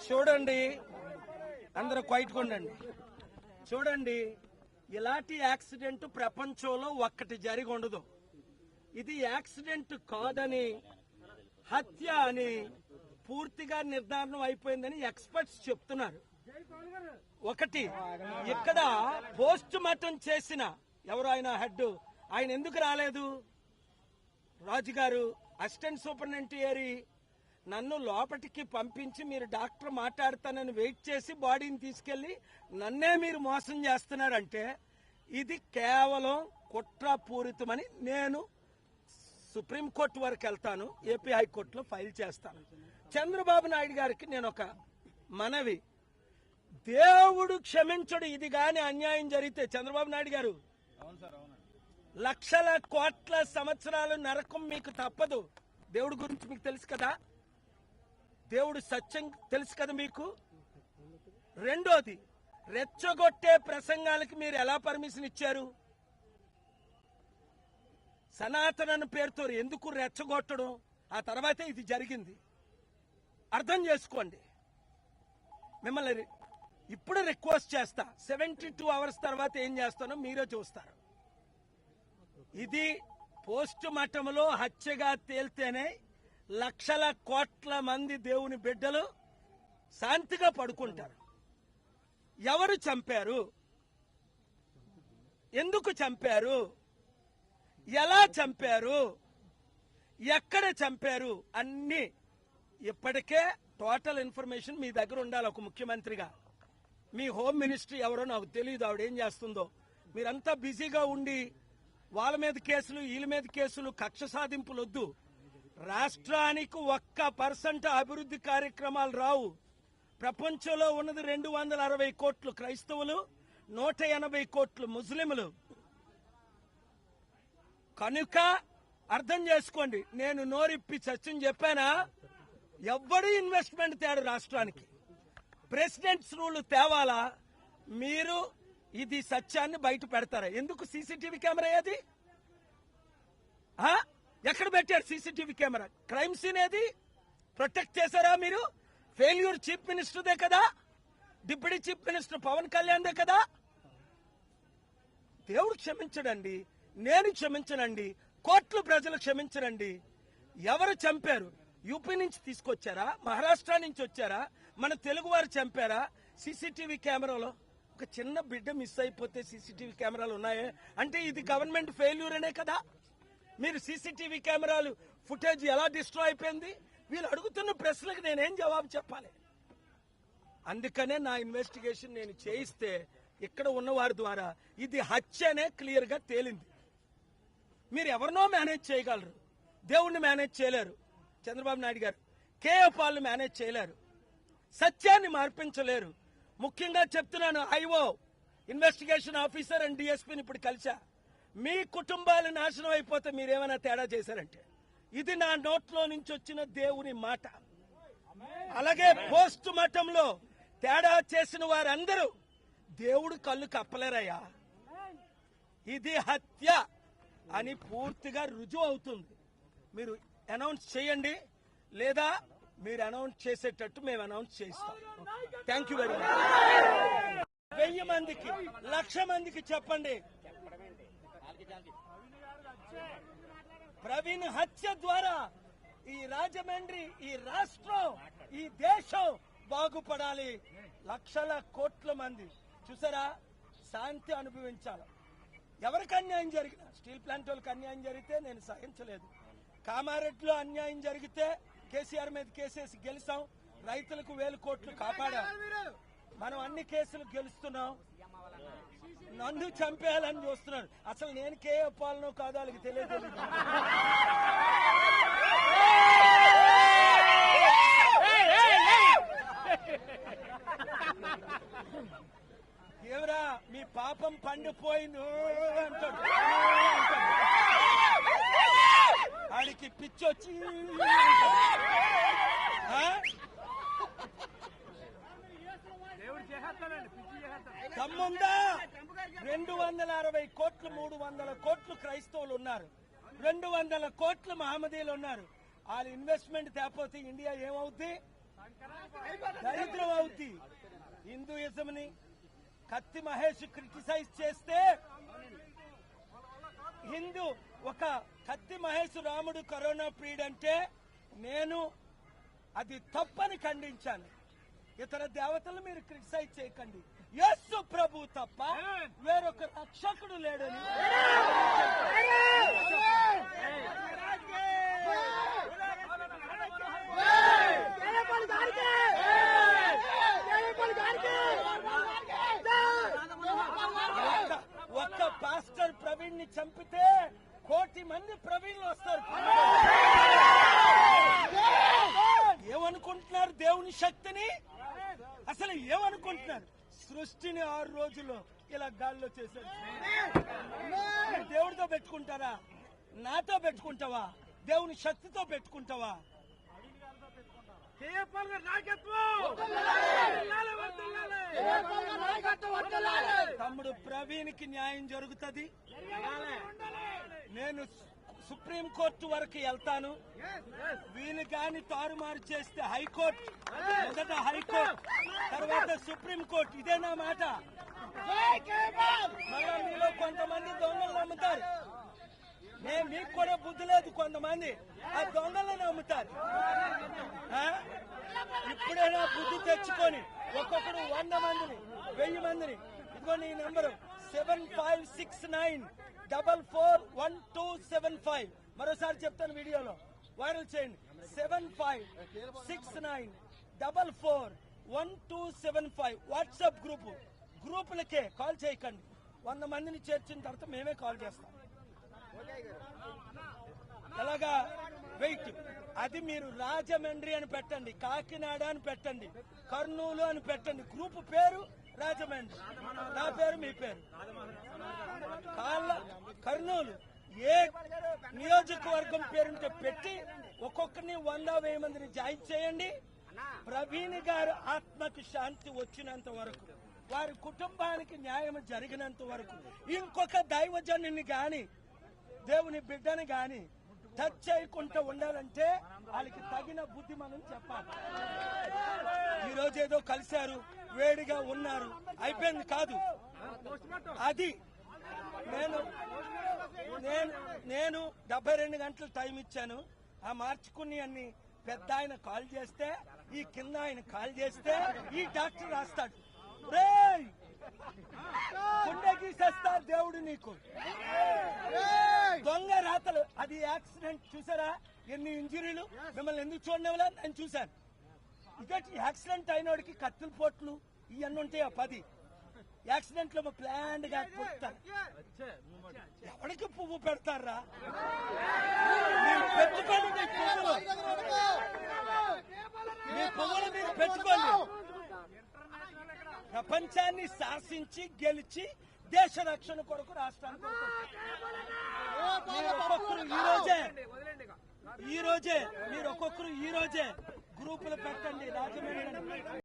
చూడండి, అందరూ క్వైట్గా ఉండండి. చూడండి, ఇలాంటి యాక్సిడెంట్ ప్రపంచంలో ఒక్కటి జరిగి ఉండదు. ఇది యాక్సిడెంట్ కాదని, హత్య అని పూర్తిగా నిర్ధారణ అయిపోయిందని ఎక్స్పర్ట్స్ చెప్తున్నారు. ఒకటి, ఇక్కడ పోస్ట్ మార్టం చేసిన ఎవరు ఆయన హెడ్, ఆయన ఎందుకు రాలేదు? రాజుగారు అసిస్టెంట్ సూపరింటెండెంట్ ఏరి నన్ను లోపలికి పంపించి మీరు డాక్టర్ మాట్లాడతానని వెయిట్ చేసి బాడీని తీసుకెళ్లి నన్నే మీరు మోసం చేస్తున్నారంటే ఇది కేవలం కుట్రపూరితమని నేను సుప్రీంకోర్టు వరకు వెళ్తాను, ఏపీ హైకోర్టులో ఫైల్ చేస్తాను. చంద్రబాబు నాయుడు గారికి నేను ఒక మనవి, దేవుడు క్షమించడు. ఇది గాని అన్యాయం జరిగితే చంద్రబాబు నాయుడు గారు లక్షల కోట్ల సంవత్సరాలు నరకం మీకు తప్పదు. దేవుడి గురించి మీకు తెలుసు కదా, దేవుడు సత్యం తెలుసు కదా మీకు. రెండోది, రెచ్చగొట్టే ప్రసంగాలకి మీరు ఎలా పర్మిషన్ ఇచ్చారు? సనాతన పేరుతో ఎందుకు రెచ్చగొట్టడం? ఆ తర్వాతే ఇది జరిగింది. అర్థం చేసుకోండి. మిమ్మల్ని ఇప్పుడు రిక్వెస్ట్ చేస్తా, 72 అవర్స్ తర్వాత ఏం చేస్తానో మీరే చూస్తారు. ఇది పోస్ట్ మార్టంలో హత్యగా తేల్తేనే లక్షల కోట్ల మంది దేవుని బిడ్డలు శాంతిగా పడుకుంటారు. ఎవరు చంపారు, ఎందుకు చంపారు, ఎలా చంపారు, ఎక్కడ చంపారు అన్ని ఇప్పటికే టోటల్ ఇన్ఫర్మేషన్ మీ దగ్గర ఉండాలి. ఒక ముఖ్యమంత్రిగా మీ హోమ్ మినిస్ట్రీ ఎవరో నాకు తెలియదు, ఆవిడ ఏం చేస్తుందో. మీరంతా బిజీగా ఉండి వాళ్ళ మీద కేసులు, వీళ్ళ మీద కేసులు, కక్ష సాధింపులు వద్దు. రాష్ట్రానికి 1% అభివృద్ధి కార్యక్రమాలు రావు. ప్రపంచంలో ఉన్నది 260 కోట్లు క్రైస్తవులు, 180 కోట్లు ముస్లింలు. కనుక అర్థం చేసుకోండి, నేను నోరిప్పి సత్యం చెప్పానా? ఎవ్వడూ ఇన్వెస్ట్మెంట్ తేడు రాష్ట్రానికి. ప్రెసిడెంట్స్ రూల్ తేవాలా? మీరు ఇది సత్యాన్ని బయట పెడతారా? ఎందుకు సీసీటీవీ కెమెరా ఏది? ఎక్కడ పెట్టారు సీసీటీవీ కెమెరా? క్రైమ్ సీన్ ఏది? ప్రొటెక్ట్ చేశారా మీరు? ఫెయిల్యూర్ చీఫ్ మినిస్టర్దే కదా, డిప్యూటీ చీఫ్ మినిస్టర్ పవన్ కళ్యాణ్దే కదా. దేవుడు క్షమించడండి, నేను క్షమించనండి, కోట్లు ప్రజలు క్షమించరండి. ఎవరు చంపారు? యూపీ నుంచి తీసుకొచ్చారా, మహారాష్ట్ర నుంచి వచ్చారా, మన తెలుగు వారు చంపారా? సీసీటీవీ కెమెరాలో ఒక చిన్న బిడ్డ మిస్ అయిపోతే సీసీటీవీ కెమెరాలు ఉన్నాయే అంటే ఇది గవర్నమెంట్ ఫెయిల్యూర్ అనే కదా. మీరు సీసీటీవీ కెమెరాలు ఫుటేజ్ ఎలా డిస్ట్రాయ్ అయిపోయింది? వీళ్ళు అడుగుతున్న ప్రశ్నలకు నేనేం జవాబు చెప్పాలి? అందుకనే నా ఇన్వెస్టిగేషన్ నేను చేయిస్తే ఇక్కడ ఉన్న వారి ద్వారా ఇది హత్యనే క్లియర్ గా తేలింది. మీరు ఎవరినో మేనేజ్ చేయగలరు, దేవుణ్ణి మేనేజ్ చేయలేరు. చంద్రబాబు నాయుడు గారు కేఏ పాల్ని మేనేజ్ చేయలేరు, సత్యాన్ని మార్పించలేరు. ముఖ్యంగా చెప్తున్నాను, ఐఓ ఇన్వెస్టిగేషన్ ఆఫీసర్ అండ్ డిఎస్పీని ఇప్పుడు కలిసా. మీ కుటుంబాలు నాశనం అయిపోతే మీరేమైనా తేడా చేశారంటే ఇది నా నోట్లో నుంచి వచ్చిన దేవుని మాట. అలాగే పోస్ట్ మార్టంలో తేడా చేసిన వారందరూ దేవుడు కళ్ళు కప్పలేరయ్యా. ఇది హత్య అని పూర్తిగా రుజువు అవుతుంది. మీరు అనౌన్స్ చేయండి, లేదా మీరు అనౌన్స్ చేసేటట్టు మేము అనౌన్స్ చేస్తాం. Thank you very much. 1000 మందికి, 1,00,000 మందికి చెప్పండి, ప్రవీణ్ హత్య ద్వారా ఈ రాజమండ్రి, ఈ రాష్ట్రం, ఈ దేశం బాగుపడాలి. లక్షల కోట్ల మంది చూసారా శాంతి అనుభవించాలి. ఎవరికి అన్యాయం జరిగినా, స్టీల్ ప్లాంట్ వాళ్ళకి అన్యాయం జరిగితే నేను సహించలేదు. కామారెడ్డిలో అన్యాయం జరిగితే కేసీఆర్ మీద కేసేసి గెలిచాం. రైతులకు 1000 కోట్లు కాపాడాం. మనం అన్ని కేసులు గెలుస్తున్నాం. నన్ను చంపేయాలని చూస్తున్నారు. అసలు నేను కేఏ పాలనో కాదో వాళ్ళకి తెలియదు. ఏమరా మీ పాపం పండిపోయింది అంటాడు. ఆడికి పిచ్చొచ్చి దమ్ముందా 260 కోట్లు 300 కోట్లు క్రైస్తవులు ఉన్నారు, 200 కోట్లు మహమ్మదీలు ఉన్నారు. వాళ్ళ ఇన్వెస్ట్మెంట్ తేపోతే ఇండియా ఏమవుద్ది? దరిద్రం అవుద్ది. హిందూయిజం ని కత్తి మహేష్ క్రిటిసైజ్ చేస్తే ఒక కత్తి మహేష్ రాముడు కరోనా పీరియడ్ అంటే నేను అది తప్పని ఖండించాను. ఇతర దేవతలు మీరు క్రిటిసైజ్ చేయకండి, యేసు ప్రభు తప్ప వేరొక రక్షకుడు లేడని. ఒక్క పాస్టర్ ప్రవీణ్ ని చంపితే 1,000,000 మంది ప్రవీణ్లు వస్తారు. ఏమనుకుంటున్నారు దేవుని శక్తిని? అసలు ఏమనుకుంటున్నారు? సృష్టిని 6 రోజుల్లో ఇలా గాల్లో చేశారు. దేవుడితో పెట్టుకుంటారా? నాతో పెట్టుకుంటావా? దేవుని శక్తితో పెట్టుకుంటావా? తమ్ముడు ప్రవీణ్ కి న్యాయం జరుగుతుంది. నేను సుప్రీంకోర్టు వరకు వెళ్తాను. వీళ్ళు కానీ తారుమారు చేస్తే హైకోర్టు, మొదట హైకోర్టు, తర్వాత సుప్రీంకోర్టు. ఇదే నా మాట. మళ్ళా మీలో కొంతమంది దొంగలు నమ్ముతారు. మీకు కూడా బుద్ధి లేదు, కొంతమంది ఆ దొంగలను నమ్ముతారు. ఇప్పుడైనా బుద్ధి తెచ్చుకొని ఒక్కొక్కడు 100 మందిని 1000 మందిని, ఇదిగో నీ నెంబరు 7569441275. మరోసారి చెప్తాను, వీడియోలో వైరల్ చేయండి. 7569441275 వాట్సాప్ గ్రూపులకే కాల్ చేయకండి. 100 మందిని చేర్చిన తర్వాత మేమే కాల్ చేస్తాం. ఎలాగా వెయిట్ అది మీరు రాజమండ్రి అని పెట్టండి, కాకినాడ అని పెట్టండి, కర్నూలు అని పెట్టండి. గ్రూప్ పేరు రాజమండ్రి, నా పేరు మీ పేరు. కర్నూలు ఏ నియోజకవర్గం పేరుంటే పెట్టి ఒక్కొక్కరిని 100-1000 మందిని జాయిన్ చేయండి. ప్రవీణ్ గారు ఆత్మకు శాంతి వచ్చినంత వరకు, వారి కుటుంబానికి న్యాయం జరిగినంత వరకు ఇంకొక దైవజనుని గాని దేవుని బిడ్డని గాని టచ్ చేయకుండా ఉండాలంటే వాళ్ళకి తగిన బుద్ధి మనం చెప్పాలి. ఈ రోజు ఏదో కలిశారు, వేడిగా ఉన్నారు, అయిపోయింది కాదు. అది నేను 72 గంటలు టైం ఇచ్చాను. ఆ మార్చుకుని అన్ని పెద్ద ఆయన కాల్ చేస్తే, ఈ కింద ఆయన కాల్ చేస్తే ఈ డాక్టర్ రాస్తాడు, గుండె గీసేస్తారు దేవుడు నీకు. దొంగ రాతలు. అది యాక్సిడెంట్. చూసారా ఎన్ని ఇంజరీలు? మిమ్మల్ని ఎందుకు చూడనివ్వలే? నేను చూశాను. ఇదటి యాక్సిడెంట్ అయినోడికి కత్తుల పోట్లు ఇవన్నీ ఉంటాయా? 10 యాక్సిడెంట్ లో ప్లాండ్ గా పుడతారు. ఎవరికి పువ్వు పెడతారా? పెట్టుకోండి, మీ పువ్వులు మీరు పెట్టుకోండి. ప్రపంచాన్ని శాసించి గెలిచి దేశ రక్షణ కొరకు రాష్ట్రానికి ఒక్కొక్కరు ఈ రోజే మీరు ఒక్కొక్కరు గ్రూపులు పెట్టండి రాజమండ్రి.